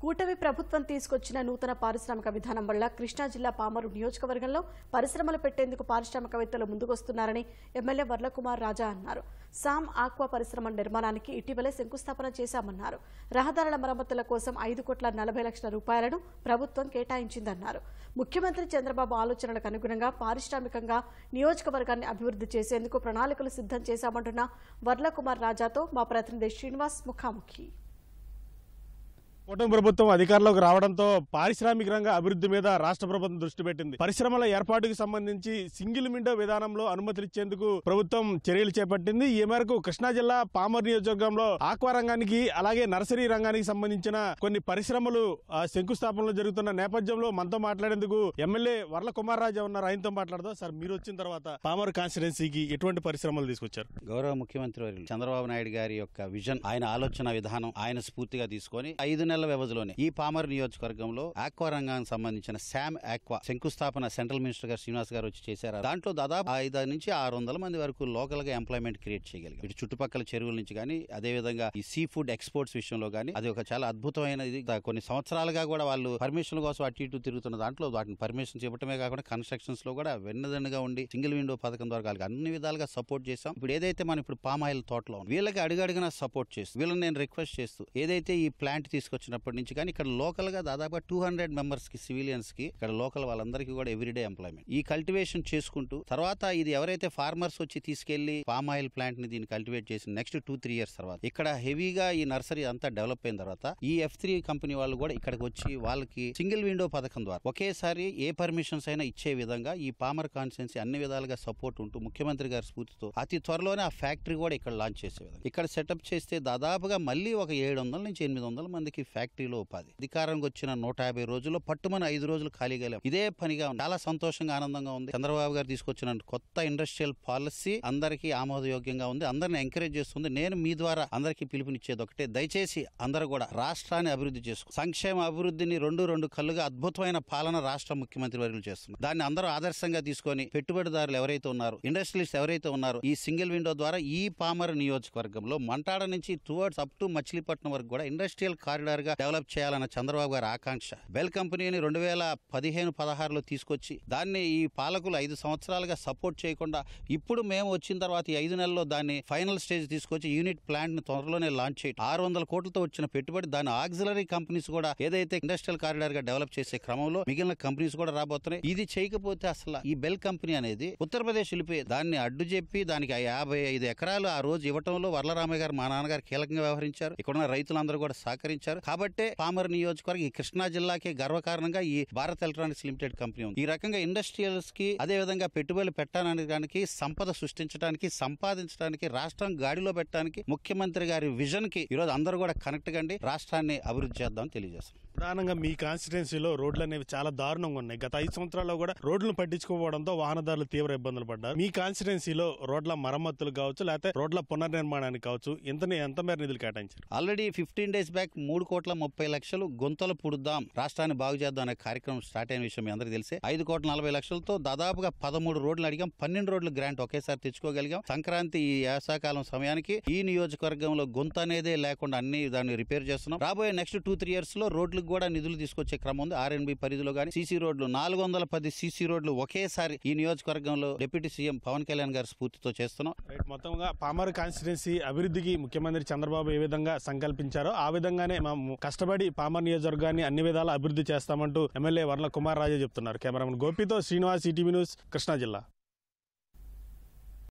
కూటమి ప్రభుత్వం తీసుకొచ్చిన నూతన పారిశ్రామిక విధానం వల్ల కృష్ణా జిల్లా పామరు నియోజకవర్గంలో పరిశ్రమలు పెట్టేందుకు పారిశ్రామికవేత్తలు ముందుకొస్తున్నారని ఎమ్మెల్యే వర్లకుమార్ రాజా అన్నారు. సామ్ ఆక్వా పరిశ్రమ నిర్మాణానికి ఇటీవలే శంకుస్థాపన చేశామన్నారు. రహదారుల మరమ్మతుల కోసం 5,40,00,000 రూపాయలను ప్రభుత్వం కేటాయించిందన్నారు. ముఖ్యమంత్రి చంద్రబాబు ఆలోచనలకు అనుగుణంగా పారిశ్రామికంగా నియోజకవర్గాన్ని అభివృద్ధి చేసేందుకు ప్రణాళికలు సిద్ధం చేశామంటున్న వర్లకుమార్ రాజాతో మా ప్రతినిధి శ్రీనివాస్ ముఖాముఖి. కూటమి ప్రభుత్వం అధికారంలోకి రావడంతో పారిశ్రామిక రంగ అభివృద్ధి మీద రాష్ట్ర ప్రభుత్వం దృష్టి పెట్టింది. పరిశ్రమల ఏర్పాటుకు సంబంధించి సింగిల్ విండో విధానంలో అనుమతులు ఇచ్చేందుకు ప్రభుత్వం చర్యలు చేపట్టింది. ఈ మేరకు కృష్ణా జిల్లా పామర్ నియోజకవర్గంలో ఆక్వా రంగానికి అలాగే నర్సరీ రంగానికి సంబంధించిన కొన్ని పరిశ్రమలు శంకుస్థాపనలు జరుగుతున్న నేపథ్యంలో మనతో మాట్లాడేందుకు ఎమ్మెల్యే వర్లకుమార్ రాజా ఉన్నారు. ఆయనతో మాట్లాడదాం. సార్, మీరు వచ్చిన తర్వాత పామర్ కాన్స్టిట్యుయెన్సీకి ఎటువంటి పరిశ్రమలు తీసుకొచ్చారు? గౌరవ ముఖ్యమంత్రి వర్యులు చంద్రబాబు నాయుడు గారి యొక్క విజన్, ఆయన ఆలోచన విధానం ఆయన స్ఫూర్తిగా తీసుకొని 5 నెలల వ్యవధిలోనే ఈ పామర్ నియోజకవర్గంలో ఆక్వా రంగానికి సంబంధించిన శామ్ ఆక్వా శంకుస్థాపన సెంట్రల్ మినిస్టర్ గారు శ్రీనివాస్ గారు వచ్చి చేశారు. దాంట్లో దాదాపు 500 నుంచి 600 మంది వరకు లోకల్ గా ఎంప్లాయ్మెంట్ క్రియేట్ చేయగలిగారు. ఇటు చుట్టుపక్కల చెరువుల నుంచి కానీ, అదేవిధంగా ఈ సీ ఫుడ్ ఎక్స్పోర్ట్స్ విషయంలో కానీ అది ఒక చాలా అద్భుతమైనది. కొన్ని సంవత్సరాలుగా కూడా వాళ్ళు పర్మిషన్ కోసం అటు ఇటు తిరుగుతున్న దాంట్లో వాటిని పర్మిషన్ ఇవ్వటమే కాకుండా కన్స్ట్రక్షన్స్ లో కూడా వెన్నదన్నుగా ఉండి సింగిల్ విండో పథకం ద్వారా వాళ్ళకి అన్ని విధాలుగా సపోర్ట్ చేశాం. ఇప్పుడు ఏదైతే మనం ఇప్పుడు పామ్ ఆయిల్ తోటలో వీళ్ళకి అడుగడుగునా సపోర్ట్ చేస్తూ వీళ్ళని నేను రిక్వెస్ట్ చేస్తూ ఏదైతే ఈ ప్లాంట్ తీసుకొచ్చినప్పటి నుంచి కానీ ఇక్కడ లోకల్ గా దాదాపు 200 మెంబర్స్ కి, సివిలియన్స్ కి, ఇక్కడ లోకల్ వాళ్ళందరికీ కూడా ఎవ్రీడే ఎంప్లాయ్మెంట్ ఈ కల్టివేషన్ చేసుకుంటూ తర్వాత ఇది ఎవరైతే ఫార్మర్స్ వచ్చి తీసుకెళ్లి పామ్ ఆయిల్ ప్లాంట్ ని దీన్ని కల్టివేట్ చేసి నెక్స్ట్ 2-3 ఇయర్స్ తర్వాత ఇక్కడ హెవీగా ఈ నర్సరీ అంతా డెవలప్ అయిన తర్వాత ఈ F3 కంపెనీ వాళ్ళు కూడా ఇక్కడికి వచ్చి వాళ్ళకి సింగిల్ విండో పథకం ద్వారా ఒకేసారి ఏ పర్మిషన్స్ అయినా ఇచ్చే విధంగా ఈ పామర్ కాన్స్టిట్యుయెన్సీ అన్ని విధాలుగా సపోర్ట్ ఉంటూ ముఖ్యమంత్రి గారి స్ఫూర్తితో అతి త్వరలోనే ఆ ఫ్యాక్టరీ కూడా ఇక్కడ లాంచ్ చేసే విధంగా ఇక్కడ సెటప్ చేస్తే దాదాపుగా మళ్ళీ ఒక 700 నుంచి 800 మందికి ఫ్యాక్టరీలో ఉపాధి. అధికారంగా వచ్చిన 150 రోజుల్లో పట్టుమని 5 రోజులు ఖాళీగా లేవు. ఇదే పనిగా చాలా సంతోషంగా ఆనందంగా ఉంది. చంద్రబాబు గారు తీసుకొచ్చిన కొత్త ఇండస్ట్రియల్ పాలసీ అందరికీ ఆమోదయోగ్యంగా ఉంది, అందరిని ఎంకరేజ్ చేస్తుంది. నేను మీ ద్వారా అందరికీ పిలుపునిచ్చేది ఒకటే, దయచేసి అందరూ కూడా రాష్ట్రాన్ని అభివృద్ధి చేసుకో, సంక్షేమ అభివృద్ధిని రెండు కళ్ళుగా అద్భుతమైన పాలన రాష్ట్ర ముఖ్యమంత్రి వర్యులు చేస్తున్నారు. దాన్ని అందరూ ఆదర్శంగా తీసుకొని పెట్టుబడిదారులు ఎవరైతే ఉన్నారో, ఇండస్ట్రియలిస్ట్ ఎవరైతే ఉన్నారో ఈ సింగిల్ విండో ద్వారా ఈ పామర్ నియోజకవర్గంలో మంటాడ నుంచి టువర్డ్స్ అప్ టు మచిలీపట్నం వరకు కూడా ఇండస్ట్రియల్ కారిడార్ గా డెవలప్ చేయాలన్న చంద్రబాబు గారి ఆకాంక్ష. బెల్ కంపెనీని 2015-16లో తీసుకొచ్చి దాన్ని ఈ పాలకులు 5 సంవత్సరాలుగా సపోర్ట్ చేయకుండా ఇప్పుడు మేము వచ్చిన తర్వాత ఈ 5 నెలల్లో దాన్ని ఫైనల్ స్టేజ్ తీసుకొచ్చి యూనిట్ ప్లాంట్ ని త్వరలోనే లాంచ్ చేయడం, 600 కోట్లతో వచ్చిన పెట్టుబడి, దాని ఆక్సిలరీ కంపెనీస్ కూడా ఏదైతే ఇండస్ట్రియల్ కారిడార్ గా డెవలప్ చేసే క్రమంలో మిగిలిన కంపెనీస్ కూడా రాబోతున్నాయి. ఇది చేయకపోతే అసలు ఈ బెల్ కంపెనీ అనేది ఉత్తరప్రదేశ్ వెళ్ళిపోయి దాన్ని అడ్డు చెప్పి దానికి 55 ఎకరాలు ఆ రోజు ఇవ్వటంలో వర్లరామయ్య గారు, మా నాన్నగారు కీలకంగా వ్యవహరించారు. ఇక్కడున్న రైతులందరూ కూడా సహకరించారు. కాబట్టే పామర్ నియోజకవర్గం ఈ కృష్ణా జిల్లాకే గర్వకారణంగా ఈ భారత్ ఎలక్ట్రానిక్స్ లిమిటెడ్ కంపెనీ ఉంది. ఈ రకంగా ఇండస్ట్రియల్స్ కి అదే విధంగా పెట్టుబడులు పెట్టడానికి, సంపద సృష్టించడానికి, సంపాదించడానికి, రాష్ట్రం గాడిలో పెట్టడానికి ముఖ్యమంత్రి గారి విజన్ కి ఈరోజు అందరూ కూడా కనెక్ట్ కండి, రాష్ట్రాన్ని అభివృద్ధి చేద్దామని తెలియజేస్తాం. ప్రధానంగా మీ కాన్స్టిట్యుయెన్సీలో రోడ్లు అనేవి చాలా దారుణంగా ఉన్నాయి. గత 5 సంవత్సరాల్లో కూడా రోడ్లను పట్టించుకోవడంతో వాహనదారులు తీవ్ర ఇబ్బందులు పడ్డారు. మీ కాన్స్టిట్యుయెన్సీలో రోడ్ల మరమ్మతులు కావచ్చు, లేకపోతే రోడ్ల పునర్నిర్మాణానికి కావచ్చు ఎంత మేర నిధులు కేటాయించారు? ఆల్రెడీ 15 డేస్ బ్యాక్ 3,30,00,000 గుంతలు పుడుదాం, రాష్ట్రాన్ని బాగు చేద్దాం అనే కార్యక్రమం స్టార్ట్ అయిన విషయం మీ అందరికీ తెలిసే. 5,40,00,000తో దాదాపుగా 13 రోడ్లు అడిగాం, 12 రోడ్లు గ్రాంట్ ఒకేసారి తెచ్చుకోగలిగాం. సంక్రాంతి ఈ వేసవకాలం సమయానికి ఈ నియోజకవర్గంలో గుంత అనేదే లేకుండా అన్ని దాన్ని రిపేర్ చేస్తున్నాం. రాబోయే నెక్స్ట్ 2-3 ఇయర్స్ లో రోడ్లు కూడా నిధులు తీసుకొచ్చే క్రమం ఉంది. RNB పరిధిలో గానీ సీసీ రోడ్లు 410 సీసీ రోడ్లు ఒకేసారి ఈ నియోజకవర్గంలో డిప్యూటీ సీఎం పవన్ కళ్యాణ్ గారి స్ఫూర్తితో చేస్తున్నాం. మొత్తంగా పామర్ కాన్స్టిట్యుయెన్సీ అభివృద్ధికి ముఖ్యమంత్రి చంద్రబాబు ఏ విధంగా సంకల్పించారో ఆ విధంగానే మేము కష్టపడి పామర్ నియోజకవర్గాన్ని అన్ని విధాలా అభివృద్ధి చేస్తామంటూ ఎమ్మెల్యే వర్లకుమార్ రాజా చెప్తున్నారు. కెమెరామెన్ గోపితో శ్రీనివాస్, ఈటీవీ న్యూస్, కృష్ణా జిల్లా.